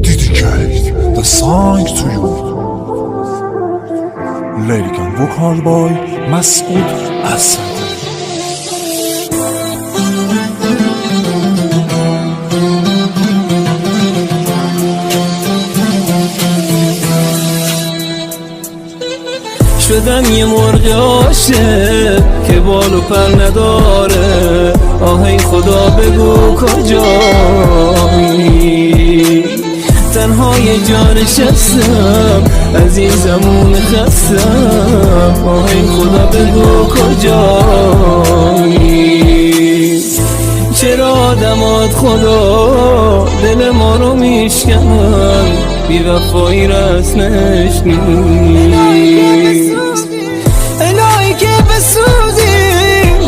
Dedicate the song to you. Lyric and vocal by Masoud Asad. شدم یه مرغ عاشق که بال و پر نداره. آهی خدا بگو کجایی؟ تنها یه جا نشستم از این زمون خستم. آهی خدا بگو کجایی؟ چرا آدمات خدا دل ما رو میشکنن؟ بی وفایی رسمش نیست. الهی که بسوزی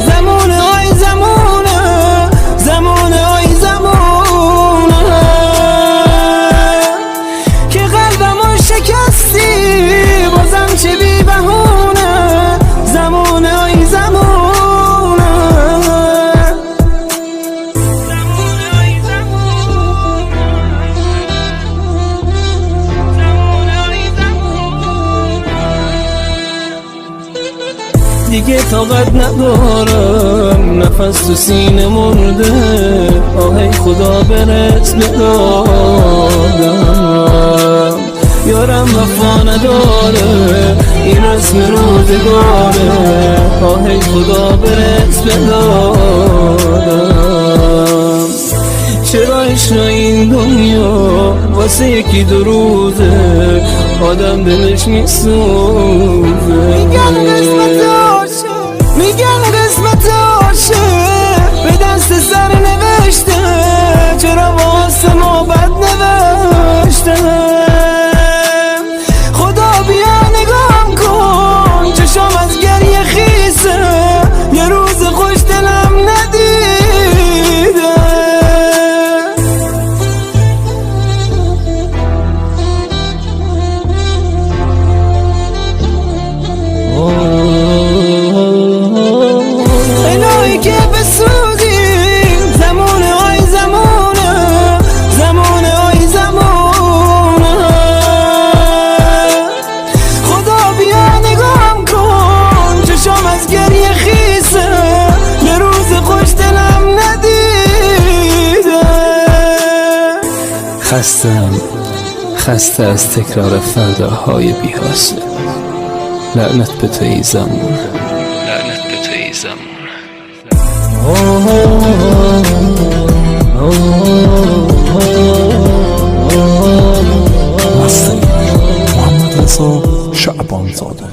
زمونه آی زمونه، زمونه آی زمونه که قلبمو شکستی بازم چه بی بهونه. زمونه آی زمونه، دیگه طاقت ندارم، نفس تو سینه مرده. آهی خدا برس بدادم، یارم وفا نداره، این رسم روزگاره. آهی خدا برس بدادم. چرا عشق این دنیا واسه یکی دو روزه آدم دلش میسوزه؟ میگن قسمت عاشق به دست سر نوشته. چرا واسه ما بد نوشته؟ خدا بیا نگام کن، چشام از گریه خیسه. یه روز خوش دلم ندیده. الهی که بسوزی زمونه آی زمونه، زمونه آی زمونه. خدا بیا نگام کن، چشام از گریه خیسه. یه روز خوش دلم ندیده. خسته از تکرار فرداهای بی‌حاصل. لعنت به تو ای زمان، لعنت به تو ای زمان. مستر محمد رضا شعبان زاده.